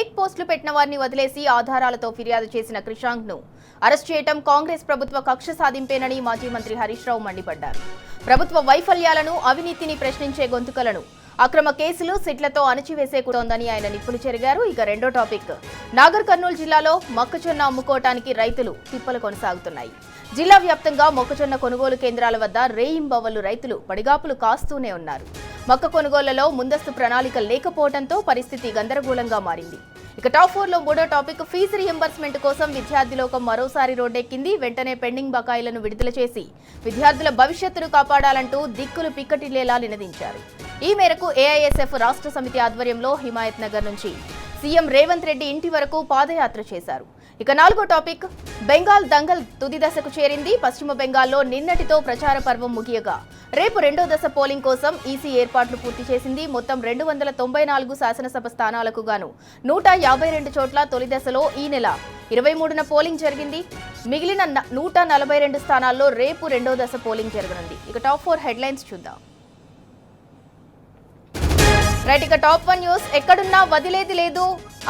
Fake పోస్టులు పెట్టిన వారిని వదిలేసి ఆధారాలతో ఫిర్యాదు చేసిన క్రిషాంక్ ను అరెస్ట్ చేయడం కాంగ్రెస్ ప్రభుత్వ కక్ష సాధింపేనని మాజీ మంత్రి హరీష్ రావు మండిపడ్డారు. ప్రభుత్వ వైఫల్యాలను, అవినీతిని ప్రశ్నించే గొంతుకలను అక్రమ కేసులు, సిట్లతో అణచివేసే కూటోందని ఆయన నిప్పులు చెరిగారు. ఇక రెండో టాపిక్, నాగర్ కర్నూలు జిల్లాలో మొక్కజొన్న అమ్ముకోవటానికి రైతులు తిప్పలు కొనసాగుతున్నాయి. జిల్లా వ్యాప్తంగా మొక్కజొన్న కొనుగోలు కేంద్రాల వద్ద రేయింబవళ్లు రైతులు పడిగాపులు కాస్తూనే ఉన్నారు. మొక్క కొనుగోళ్లలో ముందస్తు ప్రణాళిక లేకపోవడంతో పరిస్థితి గందరగోళంగా మారింది. ఇక టాప్ 4లో మూడో టాపిక్, ఫీజు రియంబర్స్మెంట్ కోసం విద్యార్థి లోకం మరోసారి రోడ్డెక్కింది. వెంటనే పెండింగ్ బకాయిలను విడుదల చేసి విద్యార్థుల భవిష్యత్తును కాపాడాలంటూ దిక్కులు పిక్కటిల్లేలా నినదించారు. ఈ మేరకు ఏఐఎస్ఎఫ్ రాష్ట్ర సమితి ఆధ్వర్యంలో హిమాయత్ నగర్ నుంచి సీఎం రేవంత్ రెడ్డి ఇంటి వరకు పాదయాత్ర చేశారు. ఇక నాలుగో టాపిక్, బెంగాల్ దంగల్ తుది దశకు చేరింది. పశ్చిమ బెంగాల్లో నిన్నటితో ప్రచార పర్వం ముగియగా రేపు రెండో దశ పోలింగ్ కోసం ఈసీ ఏర్పాట్లు పూర్తి చేసింది. మొత్తం 294 శాసనసభ స్థానాలకు గాను 152 చోట్ల తొలి దశలో ఈ నెల 23న పోలింగ్ జరిగింది. మిగిలిన 142 స్థానాల్లో రేపు రెండో దశ పోలింగ్ జరగనుంది. ఇక టాప్ 4 హెడ్లైన్స్ చూద్దాం. రైట్, ఇక టాప్ 1 న్యూస్, ఎక్కడున్నా వదిలేది లేదు.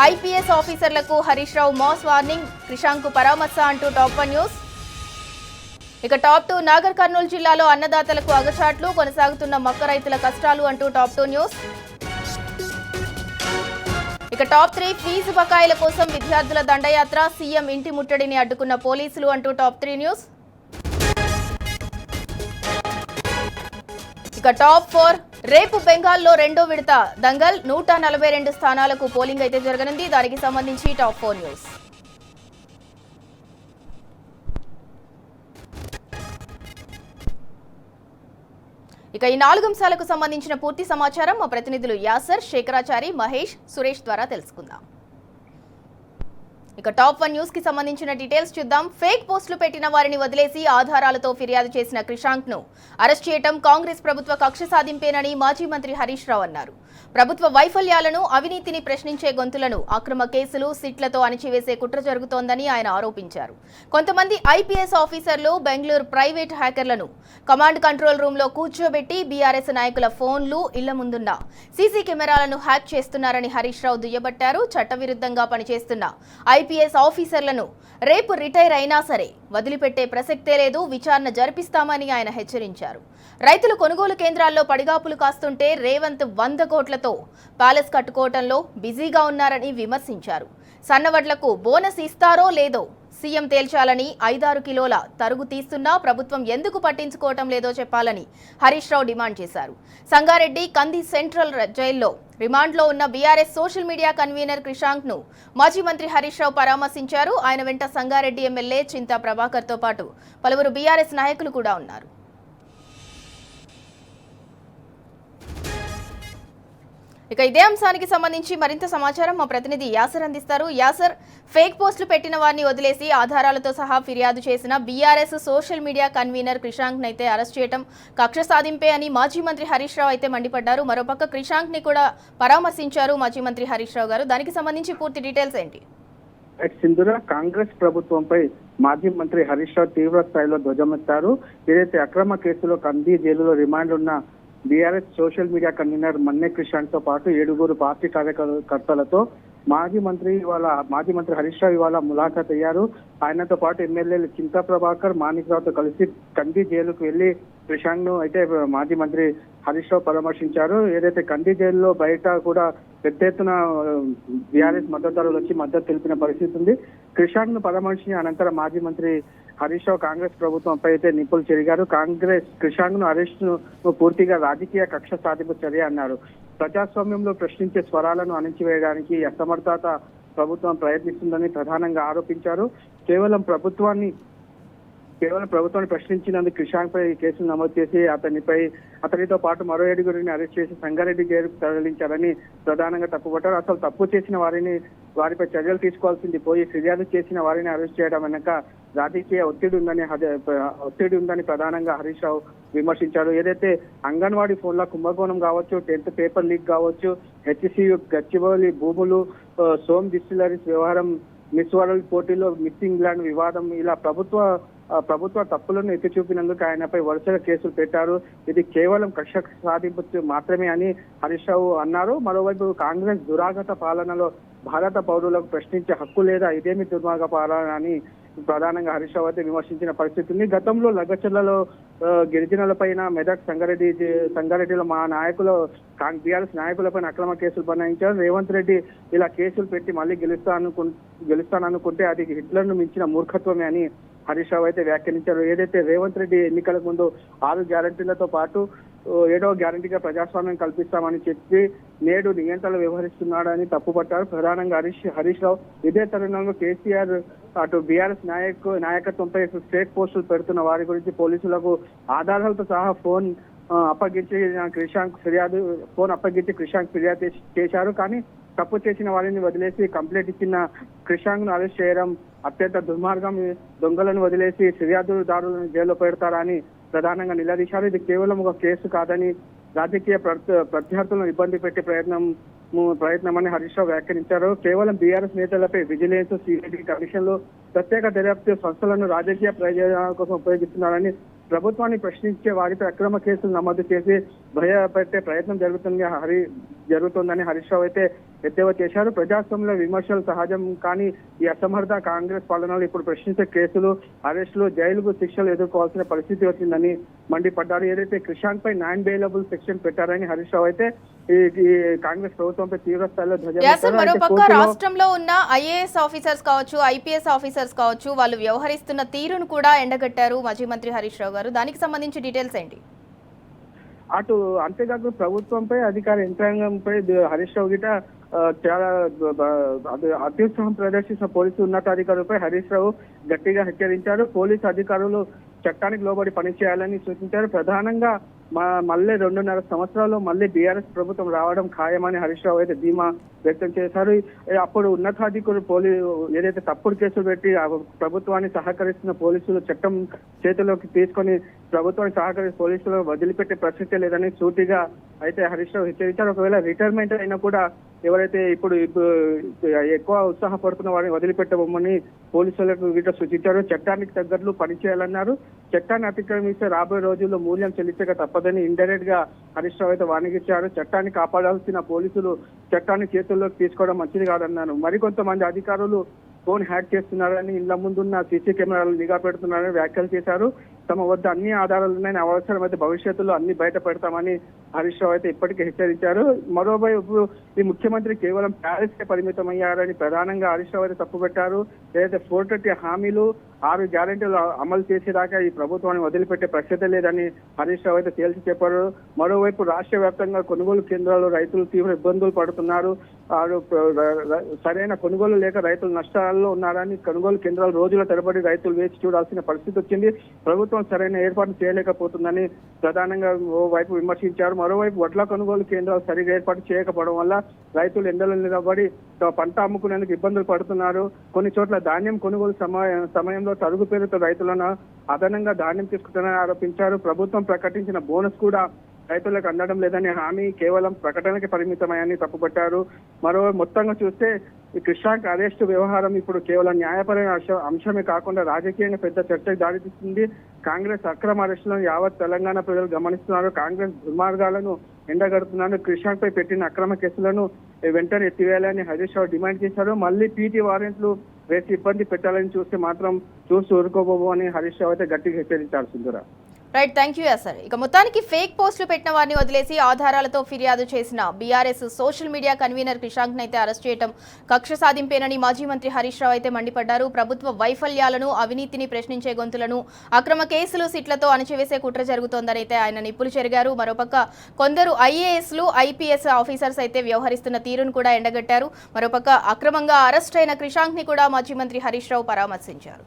ఐపీఎస్ ఆఫీసర్లకు హరీష్ రావు మాస్ వార్నింగ్, క్రిషాంక్ కు పరామర్శ అంటూ టాప్ 1 న్యూస్. ఇక టాప్ 2, నాగర్ కర్నూలు జిల్లాలో అన్నదాతలకు అగచాట్లు, కొనసాగుతున్న మొక్క రైతుల కష్టాలు అంటూ టాప్ 2 న్యూస్. ఇక టాప్ 3, ఫీజు బకాయిల కోసం విద్యార్థుల దండయాత్ర, సీఎం ఇంటి ముట్టడిని అడ్డుకున్న పోలీసులు అంటూ టాప్ 3 న్యూస్. ఇక టాప్ 4, రేపు బెంగాల్లో రెండో విడత దంగల్, 142 స్థానాలకు పోలింగ్ అయితే జరగనుంది. దానికి సంబంధించి టాప్ 4 న్యూస్. ఇక ఈ 4 అంశాలకు సంబంధించిన పూర్తి సమాచారం మా ప్రతినిధులు యాసర్, శేఖరాచారి, మహేష్, సురేష్ ద్వారా తెలుసుకుందాం. ఇక టాప్ 1 న్యూస్ కి సంబంధించిన డీటెయిల్స్ చూద్దాం. ఫేక్ పోస్టులు పెట్టిన వారిని వదిలేసి ఆధారాలతో ఫిర్యాదు చేసిన క్రిషాంక్ ను అరెస్ట్ చేయడం కాంగ్రెస్ ప్రభుత్వ కక్ష సాధింపేనని మాజీ మంత్రి హరీష్ రావు అన్నారు. ప్రభుత్వ వైఫల్యాలను, అవినీతిని ప్రశ్నించే గొంతులను అక్రమ కేసులు, సిట్లతో అణిచివేసే కుట్ర జరుగుతోందని ఆయన ఆరోపించారు. కొంతమంది ఐపీఎస్ ఆఫీసర్లు బెంగళూరు ప్రైవేట్ హ్యాకర్లను కమాండ్ కంట్రోల్ రూమ్ లో కూర్చోబెట్టి బీఆర్ఎస్ నాయకుల ఫోన్లు, ఇళ్ల ముందున్న సీసీ కెమెరాలను హ్యాక్ చేస్తున్నారని హరీష్ రావు దుయ్యబట్టారు. చట్టవిరుద్ధంగా పనిచేస్తున్న ఐపీఎస్ ఆఫీసర్లను రేపు రిటైర్ అయినా సరే వదిలిపెట్టే ప్రసక్తే లేదు, విచారణ జరిపిస్తామని ఆయన హెచ్చరించారు. రైతులు కొనుగోలు కేంద్రాల్లో పడిగాపులు కాస్తుంటే రేవంత్ 100 కోట్లతో ప్యాలెస్ కట్టుకోవడంలో బిజీగా ఉన్నారని విమర్శించారు. సన్నవడ్లకు బోనస్ ఇస్తారో లేదో సీఎం తేల్చాలని, 5-6 కిలోల తరుగు తీస్తున్నా ప్రభుత్వం ఎందుకు పట్టించుకోవటం లేదో చెప్పాలని హరీష్ రావు డిమాండ్ చేశారు. సంగారెడ్డి కంది సెంట్రల్ జైల్లో రిమాండ్లో ఉన్న BRS social media convener Krishank ను మాజీ మంత్రి హరీష్ రావు పరామర్శించారు. ఆయన వెంట సంగారెడ్డి ఎమ్మెల్యే చింతా ప్రభాకర్ తో పాటు పలువురు బీఆర్ఎస్ నాయకులు కూడా ఉన్నారు. ఇక ఇదే అంశానికి సంబంధించి మరింత సమాచారం మా ప్రతినిధి యాసర్ అందిస్తారు. యాసర్, ఫేక్ పోస్టులు పెట్టిన వారిని వదిలేసి ఆధారాలతో సహా ఫిర్యాదు చేసిన BRS social media convener Krishank ని అయితే అరెస్ట్ చేయడం కక్ష సాధింపే అని మాజీ మంత్రి హరీష్ రావు అయితే మండిపడ్డారు. మరోపక్క క్రిషాంక్ ని కూడా పరామర్శించారు మాజీ మంత్రి హరీష్ రావు గారు. దానికి సంబంధించి పూర్తి డీటెయిల్స్ ఏంటి? సింధురా, కాంగ్రెస్ ప్రభుత్వంపై మాజీ మంత్రి హరీష్ రావు తీవ్ర స్థాయిలో ధ్వజమెత్తారు. ఏదైతే అక్రమ కేసులో కంది జైలులో రిమాండ్ ఉన్న BRS social media convener Manne Krishank తో పాటు 7 పార్టీ కార్యకర్తలతో మాజీ మంత్రి హరీష్ రావు ఇవాళ ములాఖాత్ అయ్యారు. ఆయనతో పాటు ఎమ్మెల్యేలు చింతా ప్రభాకర్, మాణిక్ రావుతో కలిసి కంది జైలుకు వెళ్లి క్రిషాంక్ ను అయితే మాజీ మంత్రి హరీష్ రావు పరామర్శించారు. ఏదైతే కంది జైల్లో బయట కూడా పెద్ద ఎత్తున బీఆర్ఎస్ మద్దతుదారులు వచ్చి మద్దతు తెలిపిన పరిస్థితి ఉంది. క్రిషాంక్ ను పరామర్శించిన అనంతరం మాజీ మంత్రి హరీష్ రావు కాంగ్రెస్ ప్రభుత్వంపై అయితే నిప్పులు చెరిగారు. కాంగ్రెస్ క్రిషాంక్ ను అరెస్ట్ ను పూర్తిగా రాజకీయ కక్ష సాధింపు చర్య అన్నారు. ప్రజాస్వామ్యంలో ప్రశ్నించే స్వరాలను అణిచివేయడానికి అసమర్థత ప్రభుత్వం ప్రయత్నిస్తుందని ప్రధానంగా ఆరోపించారు. కేవలం ప్రభుత్వాన్ని ప్రశ్నించినందుకు క్రిషాంక్ పై కేసులు నమోదు చేసి అతనితో పాటు మరో 7గురిని అరెస్ట్ చేసి సంగారెడ్డి జైలుకు తరలించారని ప్రధానంగా తప్పుపట్టారు. అసలు తప్పు చేసిన వారిపై చర్యలు తీసుకోవాల్సింది పోయి ఫిర్యాదు చేసిన వారిని అరెస్ట్ చేయడం వెనక రాజకీయ ఒత్తిడి ఉందని ప్రధానంగా హరీష్ రావు విమర్శించారు. ఏదైతే అంగన్వాడీ ఫోన్ల కుంభకోణం కావచ్చు, 10th పేపర్ లీక్ కావచ్చు, హెచ్సియు గచ్చిబౌలి భూములు, సోమ్ డిస్టిలరీస్ వ్యవహారం, మిస్ వరల్డ్ పోటీలో మిస్సింగ్ ల్యాండ్ వివాదం, ఇలా ప్రభుత్వ తప్పులను ఎత్తి చూపినందుకు ఆయనపై వరుసగా కేసులు పెట్టారు. ఇది కేవలం కక్ష సాధింపు మాత్రమే అని హరీష్ రావు అన్నారు. మరోవైపు కాంగ్రెస్ దురాగత పాలనలో భారత పౌరులకు ప్రశ్నించే హక్కు లేదా, ఇదేమి దుర్మార్గ పాలన అని ప్రధానంగా హరీష్ రావు అయితే విమర్శించిన పరిస్థితి ఉంది. గతంలో లగచర్లలో గిరిజనులపైన, మెదక్ సంగారెడ్డిలో మా నాయకులు బీఆర్ఎస్ నాయకులపైన అక్రమ కేసులు బనాయించారు. రేవంత్ రెడ్డి ఇలా కేసులు పెట్టి మళ్ళీ గెలుస్తాననుకుంటే అది హిట్లర్ను మించిన మూర్ఖత్వమే అని హరీష్ రావు అయితే వ్యాఖ్యానించారు. ఏదైతే రేవంత్ రెడ్డి ఎన్నికలకు ముందు 6 గ్యారంటీలతో పాటు 7వ గ్యారంటీగా ప్రజాస్వామ్యం కల్పిస్తామని చెప్పి నేడు నియంత్రణలు వ్యవహరిస్తున్నాడని తప్పుపట్టారు. ప్రధానంగా హరీష్ రావు ఇదే తరుణంలో కేసీఆర్ అటు బీఆర్ఎస్ నాయకత్వంపై ఫేక్ పోస్టులు పెడుతున్న వారి గురించి పోలీసులకు ఆధారాలతో సహా ఫోన్ అప్పగించి క్రిషాంక్ ఫిర్యాదు చేశారు. కానీ తప్పు చేసిన వారిని వదిలేసి కంప్లైంట్ ఇచ్చిన క్రిషాంక్ ను అరెస్ట్ చేయడం అత్యంత దుర్మార్గం. దొంగలను వదిలేసి ఫిర్యాదుదారులను జైల్లో పెడతారని ప్రధానంగా నిలదీశారు. ఇది కేవలం ఒక కేసు కాదని, రాజకీయ ప్రత్యర్థులను ఇబ్బంది పెట్టే ప్రయత్నమని హరీష్ రావు వ్యాఖ్యానించారు. కేవలం బీఆర్ఎస్ నేతలపై విజిలెన్స్, సిఐడి కమిషన్లు, ప్రత్యేక దర్యాప్తు సంస్థలను రాజకీయ ప్రయోజనాల కోసం ఉపయోగిస్తున్నారని, ప్రభుత్వాన్ని ప్రశ్నించే వారిపై అక్రమ కేసులు నమోదు చేసి భయపెట్టే ప్రయత్నం జరుగుతుందని హరీష్ రావు అయితే ఎద్దేవా చేశారు. ప్రజాస్వామ్యంలో విమర్శలు సహజం, కానీ ఈ అసమర్థ కాంగ్రెస్ పాలనలో ఇప్పుడు ప్రశ్నించే కేసులు, అరెస్టులు, జైలుకు శిక్షలు ఎదుర్కోవాల్సిన పరిస్థితి వచ్చిందని మండిపడ్డారు. ఏదైతే క్రిషాంక్ పై నాన్ బెయిలబుల్ సెక్షన్ పెట్టారని హరీష్ రావు అయితే ఈ కాంగ్రెస్ ప్రభుత్వంపై తీవ్ర స్థాయిలో మరోపక్క రాష్ట్రంలో ఉన్న ఐఏఎస్ ఆఫీసర్స్ కావచ్చు, ఐపీఎస్ ఆఫీసర్స్ కావచ్చు, వాళ్ళు వ్యవహరిస్తున్న తీరును కూడా ఎండగట్టారు మాజీ మంత్రి హరీష్ రావు గారు. దానికి సంబంధించి డీటెయిల్స్ ఏంటి? అటు అంతేకాకుండా ప్రభుత్వంపై, అధికార యంత్రాంగంపై హరీష్ రావు గిట చాలా అత్యుత్సాహం ప్రదర్శించిన పోలీసు ఉన్నతాధికారులపై హరీష్ రావు గట్టిగా హెచ్చరించారు. పోలీసు అధికారులు చట్టానికి లోబడి పనిచేయాలని సూచించారు. ప్రధానంగా మళ్ళీ 2.5 సంవత్సరాల్లో మళ్ళీ బీఆర్ఎస్ ప్రభుత్వం రావడం ఖాయమని హరీష్ రావు అయితే ధీమా వ్యక్తం చేశారు. అప్పుడు ఉన్నతాధికారులు ఏదైతే తప్పుడు కేసులు పెట్టి ప్రభుత్వాన్ని సహకరిస్తున్న పోలీసులు చట్టం చేతిలోకి తీసుకొని ప్రభుత్వాన్ని సహకరిస్తున్న పోలీసులు వదిలిపెట్టే ప్రసక్తే లేదని సూటిగా అయితే హరీష్ రావు హెచ్చరించారు. ఒకవేళ రిటైర్మెంట్ అయినా కూడా ఎవరైతే ఇప్పుడు ఎక్కువ ఉత్సాహపడుతున్న వారిని వదిలిపెట్టబోమని పోలీసులకు వీట సూచించారు. చట్టానికి తగ్గట్లు పనిచేయాలన్నారు. చట్టాన్ని అతిక్రమిస్తే రాబోయే రోజుల్లో మూల్యం చెల్లించక తప్పదని ఇండైరెక్ట్ గా హరీష్ రావు అయితే వాణిగించారు. చట్టాన్ని కాపాడాల్సిన పోలీసులు చట్టాన్ని చేతుల్లోకి తీసుకోవడం మంచిది కాదన్నారు. మరికొంతమంది అధికారులు ఫోన్ హ్యాక్ చేస్తున్నారని, ఇళ్ల ముందున్న సీసీ కెమెరాలు నిఘా పెడుతున్నారని వ్యాఖ్యలు చేశారు. తమ వద్ద అన్ని ఆధారాలు ఉన్నాయని, అవసరమైతే భవిష్యత్తులో అన్ని బయట పెడతామని హరీష్ రావు అయితే ఇప్పటికే హెచ్చరించారు. మరోవైపు ఈ ముఖ్యమంత్రి కేవలం ప్యారిస్ కే పరిమితమయ్యారని ప్రధానంగా హరీష్ రావు అయితే తప్పుపెట్టారు. ఏదైతే 430 హామీలు, 6 గ్యారెంటీలు అమలు చేసేదాకా ఈ ప్రభుత్వాన్ని వదిలిపెట్టే ప్రశ్న లేదని హరీష్ రావు అయితే తేల్చి చెప్పారు. మరోవైపు రాష్ట్ర వ్యాప్తంగా కొనుగోలు కేంద్రాల్లో రైతులు తీవ్ర ఇబ్బందులు పడుతున్నారు. సరైన కొనుగోలు లేక రైతులు నష్టాల్లో ఉన్నారని, కొనుగోలు కేంద్రాలు రోజుల తరబడి రైతులు వేచి చూడాల్సిన పరిస్థితి వచ్చింది. ప్రభుత్వం సరైన ఏర్పాటు చేయలేకపోతుందని ప్రధానంగా ఓవైపు విమర్శించారు. మరోవైపు వడ్ల కొనుగోలు కేంద్రాలు సరిగా ఏర్పాటు చేయకపోవడం వల్ల రైతులు ఎండలో నిలబడి పంట అమ్ముకునేందుకు ఇబ్బందులు పడుతున్నారు. కొన్ని చోట్ల ధాన్యం కొనుగోలు సమయంలో తరుగు పేరుతో రైతులను అదనంగా ధాన్యం తీసుకుంటారని ఆరోపించారు. ప్రభుత్వం ప్రకటించిన బోనస్ కూడా రైతులకు అందడం లేదని, హామీ కేవలం ప్రకటనకి పరిమితమని తప్పుపట్టారు. మొత్తంగా చూస్తే ఈ క్రిషాంక్ అరెస్టు వ్యవహారం ఇప్పుడు కేవలం న్యాయపరమైన అంశమే కాకుండా రాజకీయంగా పెద్ద చర్చకు దారితీస్తుంది. కాంగ్రెస్ అక్రమ అరెస్టులను యావత్ తెలంగాణ ప్రజలు గమనిస్తున్నారు. కాంగ్రెస్ దుర్మార్గాలను ఎండగడుతున్నారు. క్రిషాంక్ పై పెట్టిన అక్రమ కేసులను వెంటనే ఎత్తివేయాలని హరీష్ రావు డిమాండ్ చేశారు. మళ్ళీ పీటీ వారెంట్లు వేసి ఇబ్బంది పెట్టాలని చూస్తే మాత్రం చూసి ఊరుకోబోవు అని హరీష్ రావు అయితే గట్టిగా హెచ్చరించారు. సుందర రైట్, థ్యాంక్ యూ సార్. ఇక మొత్తానికి ఫేక్ పోస్టులు పెట్టిన వారిని వదిలేసి ఆధారాలతో ఫిర్యాదు చేసిన BRS social media convener Krishank అయితే అరెస్ట్ చేయడం కక్ష సాధింపేనని మాజీ మంత్రి హరీష్ రావు అయితే మండిపడ్డారు. ప్రభుత్వ వైఫల్యాలను, అవినీతిని ప్రశ్నించే గొంతులను అక్రమ కేసులు, సిట్లతో అణచివేసే కుట్ర జరుగుతోందని అయితే ఆయన నిప్పులు చెరిగారు. మరోపక్క కొందరు ఐఏఎస్లు, ఐపీఎస్ ఆఫీసర్స్ అయితే వ్యవహరిస్తున్న తీరును కూడా ఎండగట్టారు. మరోపక్క అక్రమంగా అరెస్ట్ అయిన క్రిషాంక్ ని కూడా మాజీ మంత్రి హరీష్ రావు పరామర్శించారు.